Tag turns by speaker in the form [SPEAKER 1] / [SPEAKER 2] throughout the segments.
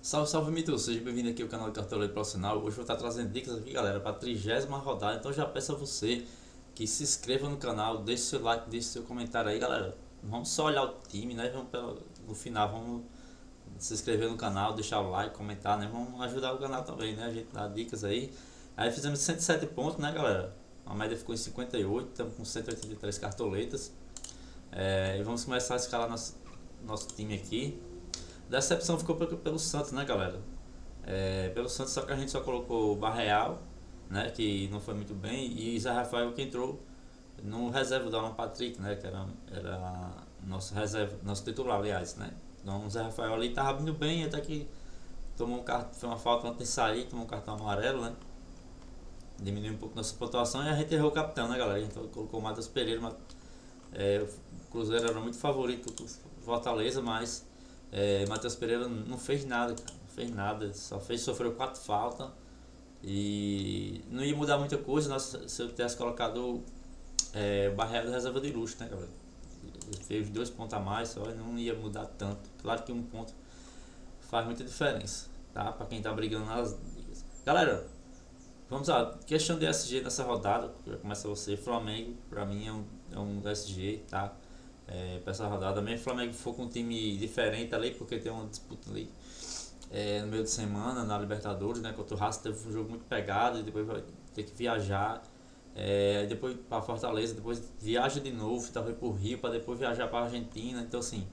[SPEAKER 1] Salve, salve, Mito! Seja bem-vindo aqui ao canal de Cartoleiro Profissional. Hoje eu vou estar trazendo dicas aqui, galera, para a 30ª rodada. Então já peço a você que se inscreva no canal, deixe seu like, deixe seu comentário aí, galera. Vamos só olhar o time, né? No final, vamos se inscrever no canal, deixar o like, comentar, né? Vamos ajudar o canal também, né? A gente dá dicas aí. Aí fizemos 107 pontos, né, galera? A média ficou em 58, estamos com 183 cartoletas. E vamos começar a escalar nosso time aqui. Decepção ficou pelo Santos, né, galera? Pelo Santos, só que a gente só colocou o Barreal, né, que não foi muito bem, e Zé Rafael, que entrou no reserva do Alan Patrick, né, que era nosso reserva, nosso titular, aliás, né. Então o Zé Rafael ali tava indo bem, até que tomou um cartão, foi uma falta antes de sair, tomou um cartão amarelo, né. Diminuiu um pouco nossa pontuação e a gente errou o capitão, né, galera? Então colocou o Matheus Pereira, o Cruzeiro era muito favorito do Fortaleza, mas Matheus Pereira não fez nada, cara. Não fez nada, sofreu 4 faltas. E não ia mudar muita coisa, nossa, se eu tivesse colocado o Barreiro da reserva de luxo, né, galera? Ele fez 2 pontos a mais, só não ia mudar tanto. Claro que um ponto faz muita diferença, tá? Pra quem tá brigando nas ligas. Galera, vamos lá. Questão de SG nessa rodada, já começa você. Flamengo, pra mim é um SG, tá? Pra essa rodada. Mesmo o Flamengo for com um time diferente ali, porque tem uma disputa ali no meio de semana na Libertadores, né? Contra o Racing teve um jogo muito pegado e depois vai ter que viajar. Depois para Fortaleza, depois viaja de novo, talvez pro Rio, para depois viajar para Argentina. Então, assim,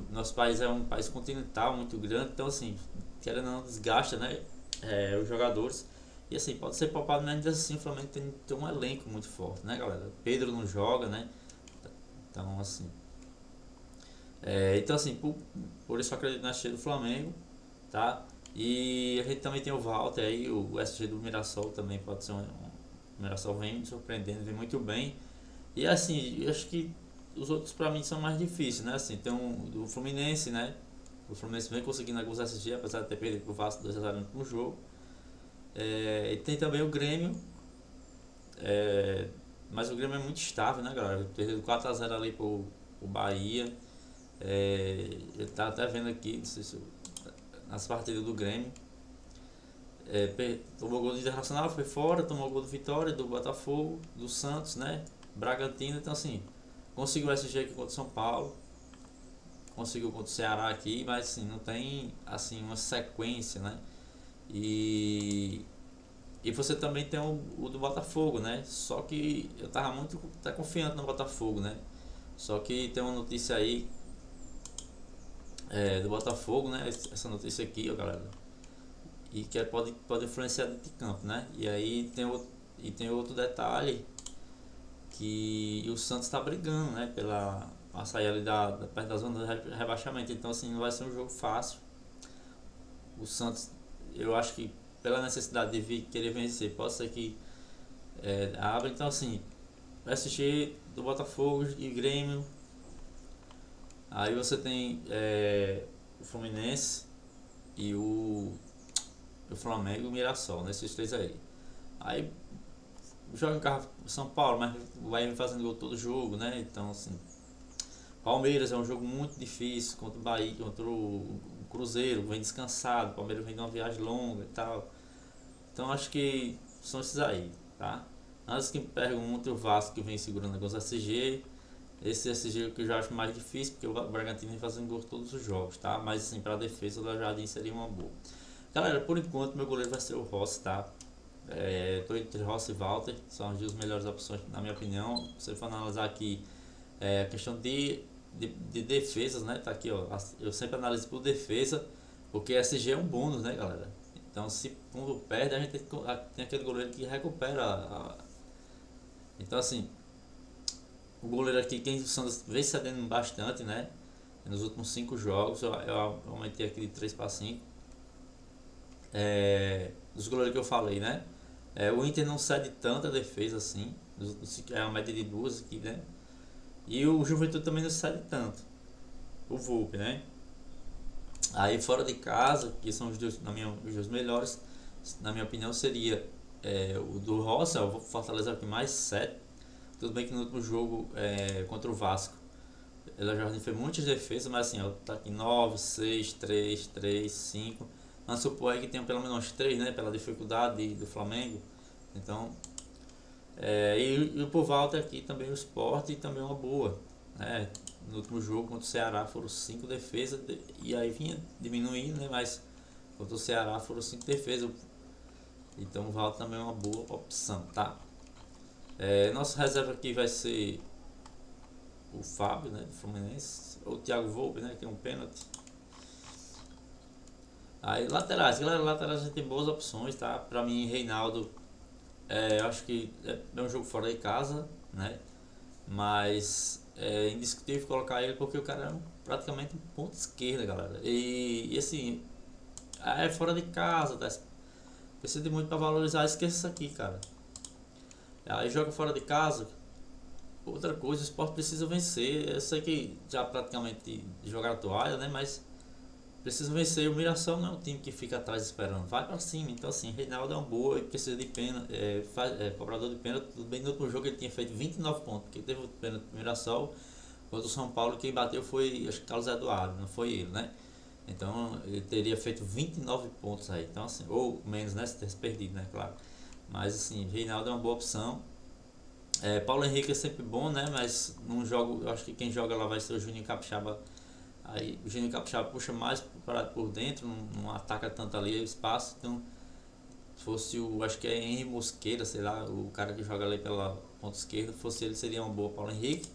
[SPEAKER 1] nosso país é um país continental muito grande, então, assim, querendo ou não, desgasta, né? Os jogadores. E assim, pode ser poupado, mas ainda assim o Flamengo tem um elenco muito forte, né, galera? Pedro não joga, né? Então, assim. Então, assim, por isso eu acredito na SG do Flamengo, tá? E a gente também tem o Walter aí, o SG do Mirassol também pode ser o Mirassol vem me surpreendendo, vem muito bem. E assim, eu acho que os outros pra mim são mais difíceis, né? Assim, tem o Fluminense, né? O Fluminense vem conseguindo alguns SG, apesar de ter perdido pro Vasco 2 a 0 no último jogo. E tem também o Grêmio, mas o Grêmio é muito estável, né, galera? Perdeu 4 a 0 ali pro Bahia. Ele tá até vendo aqui, não sei se nas partidas do Grêmio. Tomou gol do Internacional, foi fora, tomou gol do Vitória, do Botafogo, do Santos, né? Bragantino, então assim, conseguiu o SG aqui contra o São Paulo, conseguiu contra o Ceará aqui, mas assim, não tem assim uma sequência, né? E você também tem o do Botafogo, né? Só que eu tava muito confiante no Botafogo, né? Só que tem uma notícia aí do Botafogo, né? Essa notícia aqui, ó, galera. E que pode influenciar dentro de campo, né? E aí tem outro detalhe que o Santos está brigando, né? A sair ali perto da zona do rebaixamento. Então assim, não vai ser um jogo fácil. O Santos, eu acho que pela necessidade de querer vencer, pode ser que abra. Então assim, SG do Botafogo e Grêmio. Aí você tem o Fluminense e o Flamengo e o Mirassol, né? Esses 3 aí. Aí joga em carro São Paulo, mas vai fazendo gol todo jogo, né? Então assim, Palmeiras é um jogo muito difícil contra o Bahia, contra o Cruzeiro, vem descansado, o Palmeiras vem de uma viagem longa e tal. Então acho que são esses aí, tá? Antes que me perguntem, o Vasco que vem segurando alguns SG. Esse SG que eu já acho mais difícil, porque o Bragantino vem fazendo gol todos os jogos, tá? Mas assim, pra defesa do Jardim seria uma boa. Galera, por enquanto meu goleiro vai ser o Rossi, tá? Tô entre Rossi e Walter, são as 2 melhores opções na minha opinião. Se você for analisar aqui a questão de defesas, né? Tá aqui, ó. Eu sempre analiso por defesa, porque SG é um bônus, né, galera? Então se quando perde, a gente tem aquele goleiro que recupera. Então assim, o goleiro aqui, quem o Santos vem cedendo bastante, né? Nos últimos 5 jogos, eu aumentei aqui de 3 para 5. Dos goleiros que eu falei, né? O Inter não cede tanta defesa assim. É uma média de 2 aqui, né? E o Juventude também não cede tanto. O Volpe, né? Aí fora de casa, que são os 2 melhores, na minha opinião, seria o do Rossi, o Fortaleza que mais 7. Tudo bem que no último jogo contra o Vasco, Ele já fez muitas defesas, mas assim, ó, tá aqui 9 6 3 3 5. Vamos supor aí que tem pelo menos 3, né? Pela dificuldade do Flamengo. Então, e por volta aqui também o Sport e também uma boa. Né? No último jogo contra o Ceará foram 5 defesas e aí vinha diminuindo, né? Mas contra o Ceará foram 5 defesas. Então o Valdo também é uma boa opção, tá? Nossa reserva aqui vai ser o Fábio, né, do Fluminense, ou o Thiago Volpe, né, que é um pênalti. Aí laterais, galera, laterais a gente tem boas opções, tá? Pra mim, Reinaldo, eu acho que é um jogo fora de casa, né? Mas é indiscutível colocar ele porque o cara é praticamente um ponto esquerda, galera. E assim, é fora de casa, tá? Precisa de muito pra valorizar, esqueça isso aqui, cara. Aí joga fora de casa. Outra coisa, o Sport precisa vencer. Eu sei que já praticamente jogaram a toalha, né? Mas precisa vencer. O Mirassol não é um time que fica atrás esperando. Vai pra cima. Então, assim, Reinaldo é um boa e precisa de pena. Cobrador de pênalti. Tudo bem, no último jogo ele tinha feito 29 pontos. Porque teve o pênalti do Mirassol. Contra o São Paulo, quem bateu foi, acho que Carlos Eduardo, não foi ele, né? Então, ele teria feito 29 pontos aí. Então, assim, ou menos, né? Se tivesse perdido, né? Claro. Mas, assim, Reinaldo é uma boa opção. Paulo Henrique é sempre bom, né? Mas num jogo, eu acho que quem joga lá vai ser o Juninho Capixaba. Aí o Juninho Capixaba puxa mais por dentro, não ataca tanto ali o espaço. Então, se fosse acho que é Henry Mosqueira, sei lá, o cara que joga ali pela ponta esquerda, fosse ele seria uma boa Paulo Henrique.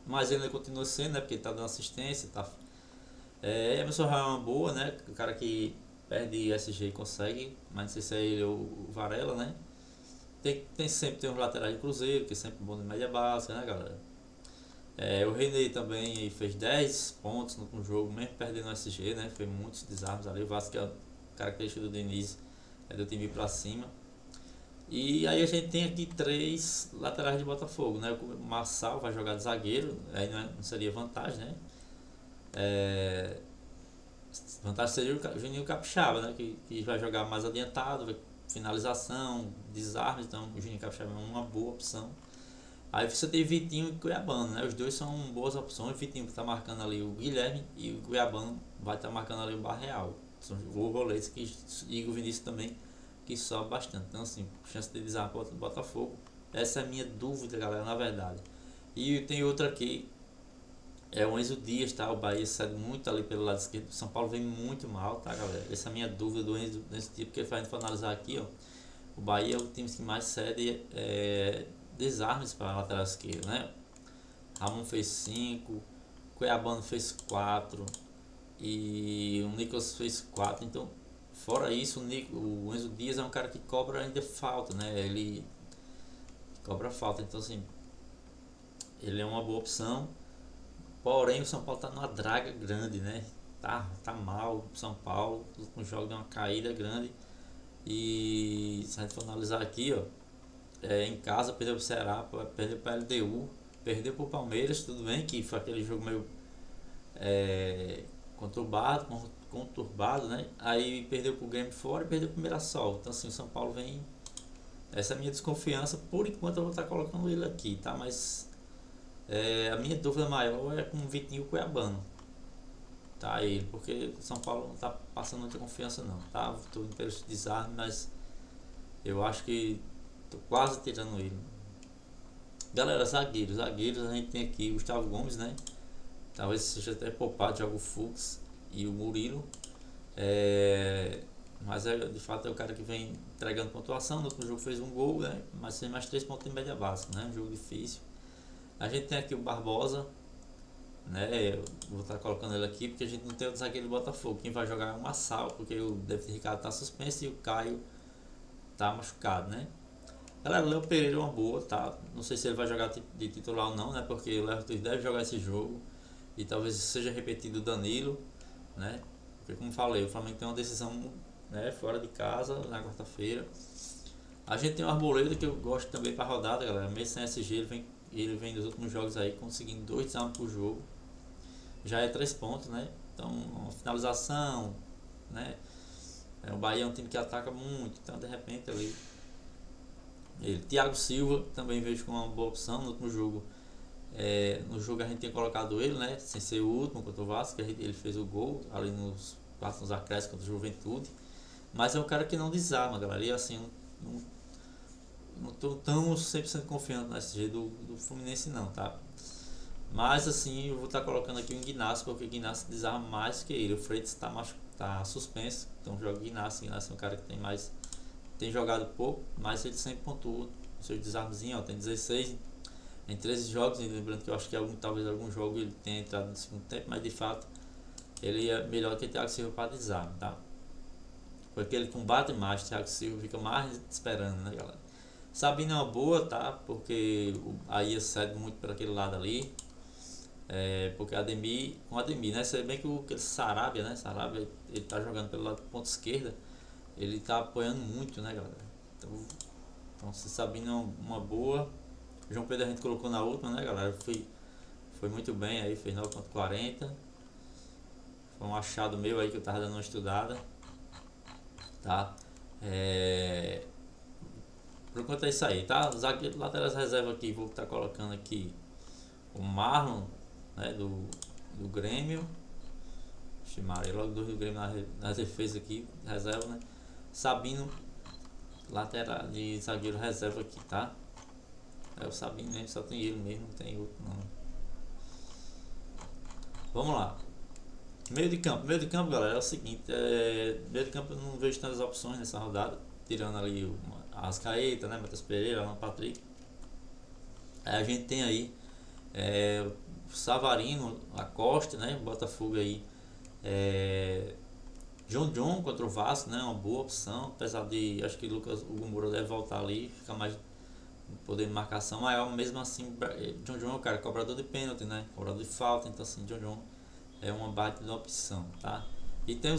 [SPEAKER 1] Mas ele continua sendo, né? Porque ele tá dando assistência, tá. Emerson Royal é uma boa, né? O cara que perde SG e consegue, mas não sei se é ele ou o Varela, né? Sempre tem um laterais de Cruzeiro, que é sempre bom de média básica, né, galera? O René também fez 10 pontos no jogo, mesmo perdendo o SG, né? Foi muitos desarmes ali. O Vasco, que é a característica do Diniz, é do time ir pra cima. E aí a gente tem aqui 3 laterais de Botafogo, né? O Marçal vai jogar de zagueiro, aí não seria vantagem, né? Vantagem seria o Juninho Capixaba, né? Que vai jogar mais adiantado, finalização, desarmes, então o Juninho Capixaba é uma boa opção. Aí você tem Vitinho e Cuiabano, né? Os dois são boas opções. O Vitinho está marcando ali o Guilherme e o Cuiabano vai estar marcando ali o Barreal. São os roletes que e o Vinícius também, que sobe bastante. Então, assim, chance de desarmar para o Botafogo. Essa é a minha dúvida, galera, na verdade. E tem outra aqui, é o Enzo Dias, tá? O Bahia cede muito ali pelo lado esquerdo. O São Paulo vem muito mal, tá, galera? Essa é a minha dúvida do Enzo desse tipo, porque a gente for analisar aqui, ó. O Bahia é o time que mais cede desarmes para a lateral esquerda, né? Ramon fez 5, Cuiabano fez 4 e o Nicolas fez 4. Então, fora isso, o Enzo Dias é um cara que cobra ainda falta, né? Ele cobra falta, então assim, ele é uma boa opção. Porém, o São Paulo tá numa draga grande, né? Tá mal o São Paulo, os últimos jogos deu uma caída grande. E se a gente for analisar aqui, ó, em casa perdeu pro Ceará, perdeu pro LDU, perdeu pro Palmeiras, tudo bem que foi aquele jogo meio conturbado, né? Aí perdeu pro Grêmio fora e perdeu pro Mirassol. Então assim, o São Paulo vem. Essa é a minha desconfiança, por enquanto eu vou estar colocando ele aqui, tá? Mas a minha dúvida maior é com o Vitinho e o Cuiabano. Tá, ele, porque o São Paulo não tá passando muita confiança não, tá? Tô indo pelos desarmes, mas eu acho que tô quase tirando ele. Galera, zagueiros a gente tem aqui o Gustavo Gomes, né? Talvez seja até poupado, joga o Fux e o Murilo. Mas de fato é o cara que vem entregando pontuação. No último jogo fez um gol, né? Mas tem mais 3 pontos em média básica, né? Um jogo difícil. A gente tem aqui o Barbosa, né? Eu vou estar colocando ele aqui porque a gente não tem outro zagueiro do Botafogo. Quem vai jogar é o Massal, porque o David Ricardo tá suspenso e o Caio tá machucado, né? Galera, o Léo Pereira é uma boa, tá? Não sei se ele vai jogar de titular ou não, né? Porque o Léo deve jogar esse jogo e talvez seja repetido o Danilo, né? Porque como falei, o Flamengo tem uma decisão, né, fora de casa na quarta-feira. A gente tem o Arboleda que eu gosto também para rodada, galera. Mesmo sem SG, ele vem dos últimos jogos aí conseguindo 2 desarmes por jogo. Já é 3 pontos, né? Então, uma finalização, né? O Bahia é um time que ataca muito, então de repente ele. Thiago Silva também vejo como uma boa opção. No último jogo No jogo a gente tinha colocado ele, né? Sem ser o último contra o Vasco, ele fez o gol ali nos acréscimos contra o Juventude. Mas é um cara que não desarma, galera. E assim, não tô tão 100% confiante nesse jeito do Fluminense não, tá? Mas assim, eu vou estar colocando aqui o Ignacio, porque o Ignacio desarma mais que ele. O Freitas tá suspenso, então joga o Ignacio. O Ignacio é um cara que tem jogado pouco, mas ele sempre pontua. O seu desarmezinho, ó, tem 16 em 13 jogos, e lembrando que eu acho que talvez algum jogo ele tenha entrado no segundo tempo, mas de fato ele é melhor que o Thiago Silva para desarme, tá? Porque ele combate mais, o Thiago Silva fica mais esperando, né, galera? Sabino é uma boa, tá? Porque a IA cede muito para aquele lado ali. Porque com Ademir, né? Você bem que aquele Sarabia, né? Sarabia, ele tá jogando pelo lado do ponto esquerda. Ele tá apoiando muito, né, galera? Então se Sabino é uma boa. João Pedro a gente colocou na última, né, galera? Foi muito bem aí, fez 9,40. Foi um achado meu aí que eu tava dando uma estudada. Tá? Por enquanto é isso aí, tá? Os laterais reserva aqui, vou estar colocando aqui o Marlon, né, do Grêmio. Maria, logo do Grêmio na defesa aqui, reserva, né? Sabino, lateral de zagueiro reserva aqui, tá? É o Sabino mesmo, só tem ele mesmo, não tem outro não. Vamos lá. Meio de campo, galera, é o seguinte, meio de campo eu não vejo tantas opções nessa rodada, tirando ali o Arrascaeta, né, Matheus Pereira, Alan Patrick. Aí a gente tem aí o Savarino, a Costa, né, Botafogo aí, John contra o Vasco, né, uma boa opção, apesar de, acho que Hugo Moura deve voltar ali, fica mais poder de marcação maior, mesmo assim, John é o cara cobrador de pênalti, né, cobrador de falta, então assim, John é uma baita de opção, tá? E tem o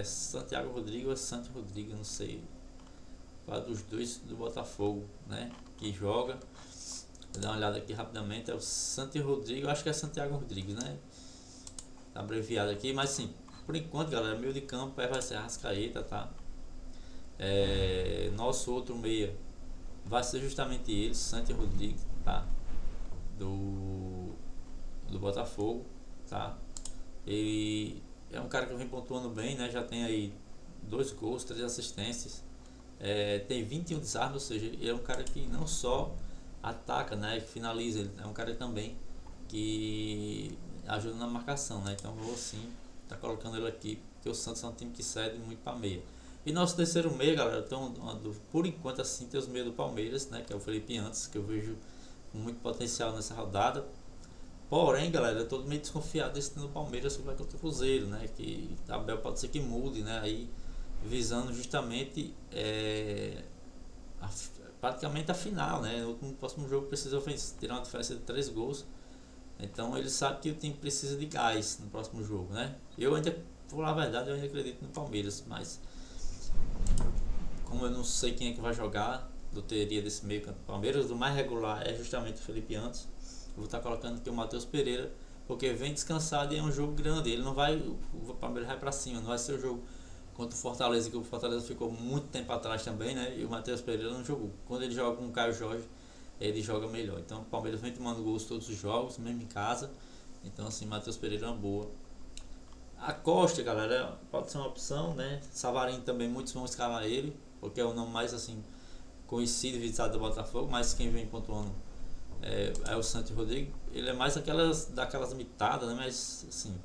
[SPEAKER 1] Santiago Rodrigues ou Santos Rodrigues, não sei qual dos dois do Botafogo, né? Que joga. Vou dar uma olhada aqui rapidamente. É o Santos Rodrigues, eu acho que é Santiago Rodrigues, né? Tá abreviado aqui, mas sim, por enquanto, galera, meio de campo vai ser Arrascaeta, tá? Nosso outro meia vai ser justamente ele, Santos Rodrigues, tá? Do Botafogo, tá? Ele é um cara que vem pontuando bem, né? Já tem aí 2 gols, 3 assistências, tem 21 desarmes, ou seja, ele é um cara que não só ataca, né? Que finaliza, ele é um cara também que ajuda na marcação, né? Então vou sim tá colocando ele aqui, porque o Santos é um time que cede muito para meia. E nosso terceiro meia, galera, então, por enquanto assim, tem os meios do Palmeiras, né? Que é o Felipe Antes, que eu vejo com muito potencial nessa rodada. Porém, galera, eu tô meio desconfiado desse time do Palmeiras que vai contra o Cruzeiro, né? Que a Abel pode ser que mude, né? Aí visando justamente praticamente a final, né? No próximo jogo precisa tirar uma diferença de 3 gols. Então ele sabe que o time precisa de gás no próximo jogo, né? Eu ainda, por falar a verdade, eu ainda acredito no Palmeiras, mas como eu não sei quem é que vai jogar, loteria desse meio campo do Palmeiras, o mais regular é justamente o Felipe Antes. Eu vou estar colocando aqui o Matheus Pereira, porque vem descansado e é um jogo grande. Ele não vai, o Palmeiras vai pra cima, não vai ser o jogo contra o Fortaleza, que o Fortaleza ficou muito tempo atrás também, né? E o Matheus Pereira não jogou. Quando ele joga com o Caio Jorge, ele joga melhor. Então o Palmeiras vem tomando gols todos os jogos, mesmo em casa. Então assim, Matheus Pereira é uma boa. A Costa, galera, pode ser uma opção, né? Savarino também, muitos vão escalar ele, porque é o nome mais assim conhecido e visitado do Botafogo, mas quem vem pontuando é o Santos Rodrigues. Ele é mais daquelas mitadas, né? Mas assim,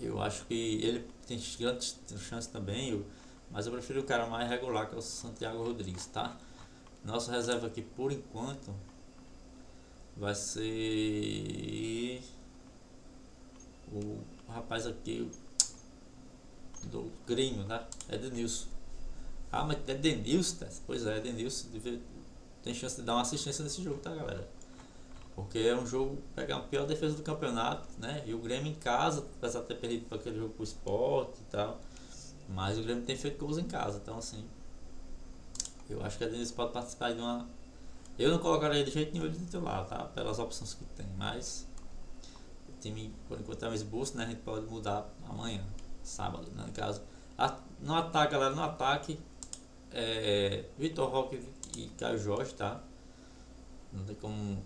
[SPEAKER 1] eu acho que ele tem grandes chances também, mas eu prefiro o cara mais regular, que é o Santiago Rodrigues, tá? Nossa reserva aqui por enquanto vai ser o rapaz aqui do Grêmio, né? Edenilson. Ah, mas Edenilson, pois é, Edenilson tem chance de dar uma assistência nesse jogo, tá, galera? Porque é um jogo pegar a pior defesa do campeonato, né? E o Grêmio em casa, apesar de ter perdido para aquele jogo pro Sport e tal, mas o Grêmio tem feito gols em casa, então assim, eu acho que a Edenilson pode participar de uma. Eu não colocaria de jeito nenhum ele titular, tá? Pelas opções que tem, mas o time por enquanto é um esboço, né? A gente pode mudar amanhã, sábado, né? No caso, no ataque, galera, no ataque, Vitor Roque e Caio Jorge, tá? Não tem como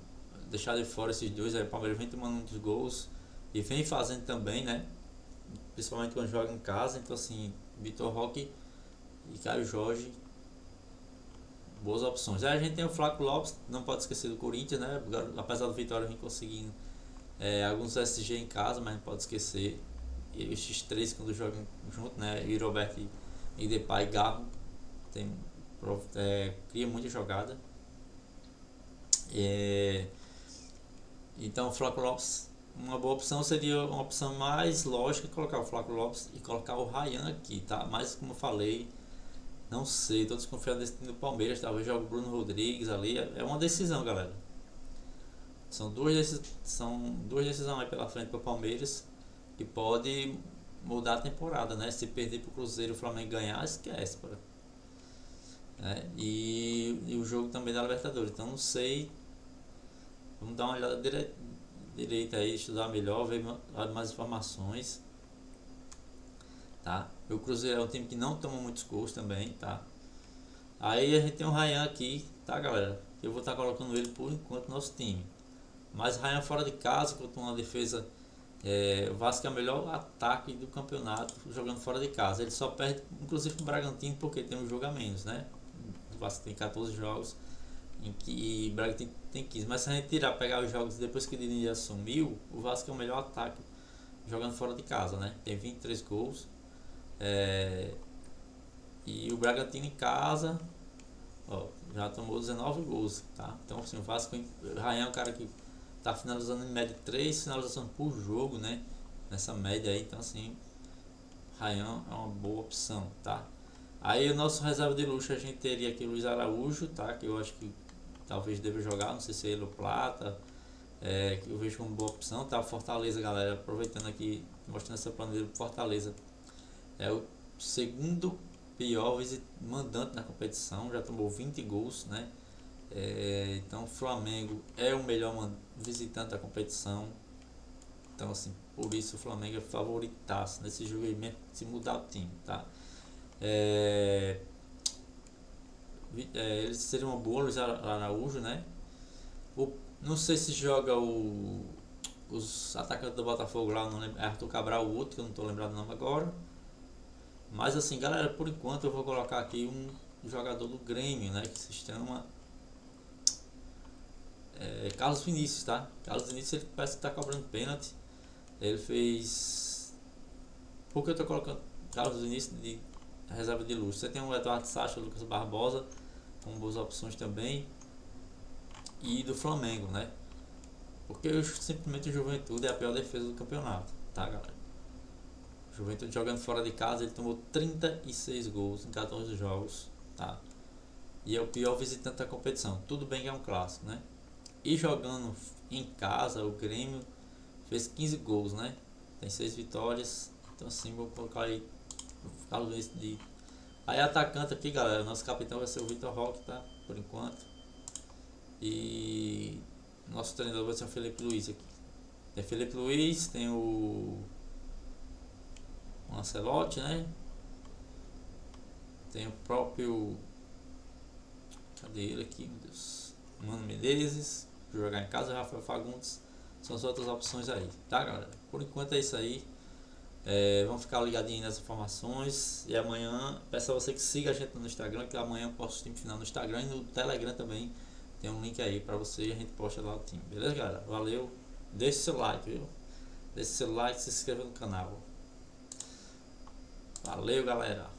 [SPEAKER 1] deixar de fora esses dois, aí o Palmeiras vem tomando muitos gols e vem fazendo também, né? Principalmente quando joga em casa. Então assim, Vitor Roque e Caio Jorge, boas opções. Aí a gente tem o Flaco Lopes, não pode esquecer do Corinthians, né? Apesar do Vitória vir conseguindo alguns SG em casa, mas não pode esquecer. E esses três quando jogam junto, né? E Roberto e Depay e Garro cria muita jogada. Então o Flaco Lopes, uma boa opção seria uma opção mais lógica, colocar o Flaco Lopes e colocar o Ryan aqui, tá? Mas como eu falei, não sei, tô desconfiado desse time do Palmeiras, talvez jogue o Bruno Rodrigues ali, é uma decisão, galera. São duas decisões aí pela frente para o Palmeiras que pode mudar a temporada, né? Se perder para o Cruzeiro e o Flamengo ganhar, esquece, pô. E o jogo também da Libertadores, então não sei. Vamos dar uma olhada direita aí, estudar melhor, ver mais informações, tá? O Cruzeiro é um time que não toma muitos gols também, tá? Aí a gente tem o Ryan aqui, tá, galera? Eu vou estar colocando ele por enquanto no nosso time. Mas Ryan fora de casa, contra uma defesa, o Vasco é o melhor ataque do campeonato jogando fora de casa. Ele só perde, inclusive, com o Bragantino, porque tem um jogo a menos, né? O Vasco tem 14 jogos e o Bragantino tem 15. Mas se a gente pegar os jogos depois que o Diniz assumiu, o Vasco é o melhor ataque jogando fora de casa, né? Tem 23 gols. E o Bragantino em casa, ó, já tomou 19 gols, tá? Então assim, o Vasco, o Ryan é um cara que tá finalizando em média 3 finalizações por jogo, né? Nessa média aí, então assim, Ryan é uma boa opção, tá? Aí o nosso reserva de luxo a gente teria aqui o Luiz Araújo, tá? Que eu acho que talvez deva jogar, não sei se é ele ou Plata, que eu vejo como boa opção, tá? Fortaleza, galera, aproveitando aqui, mostrando essa planilha do Fortaleza, é o segundo pior mandante na competição, já tomou 20 gols, né? Então o Flamengo é o melhor visitante da competição. Então assim, por isso o Flamengo é favoritaço nesse jogo aí mesmo, se mudar o time, tá? Eles seriam uma boa, Luiz Araújo, né? Não sei se joga os atacantes do Botafogo lá, não lembro, Arthur Cabral, o outro, que eu não tô lembrado o nome agora. Mas assim, galera, por enquanto eu vou colocar aqui um jogador do Grêmio, né? Que se chama Carlos Vinícius, tá? Carlos Vinícius, ele parece que tá cobrando pênalti. Ele fez... Por que eu tô colocando Carlos Vinícius de reserva de luxo? Você tem o Eduardo Sacha, o Lucas Barbosa, com boas opções também. E do Flamengo, né? Porque simplesmente o Juventude é a pior defesa do campeonato, tá, galera? O Juventude jogando fora de casa, ele tomou 36 gols em 14 jogos, tá? E é o pior visitante da competição. Tudo bem que é um clássico, né? E jogando em casa, o Grêmio fez 15 gols, né? Tem 6 vitórias. Então assim, vou colocar aí o Carlos de... Aí atacante aqui, galera, nosso capitão vai ser o Vitor Roque, tá? Por enquanto. E nosso treinador vai ser o Felipe Luiz aqui. Tem Felipe Luiz, tem o Ancelotti, né? Tem o próprio... Cadê ele aqui, meu Deus? Mano Menezes, jogar em casa, Rafael Fagundes. São as outras opções aí, tá, galera? Por enquanto é isso aí. Vamos ficar ligadinhos nas informações. E amanhã, peço a você que siga a gente no Instagram, que amanhã eu posto o time final no Instagram e no Telegram também. Tem um link aí pra você e a gente posta lá o time. Beleza, galera? Valeu. Deixe seu like, viu? Deixe seu like e se inscreva no canal. Valeu, galera.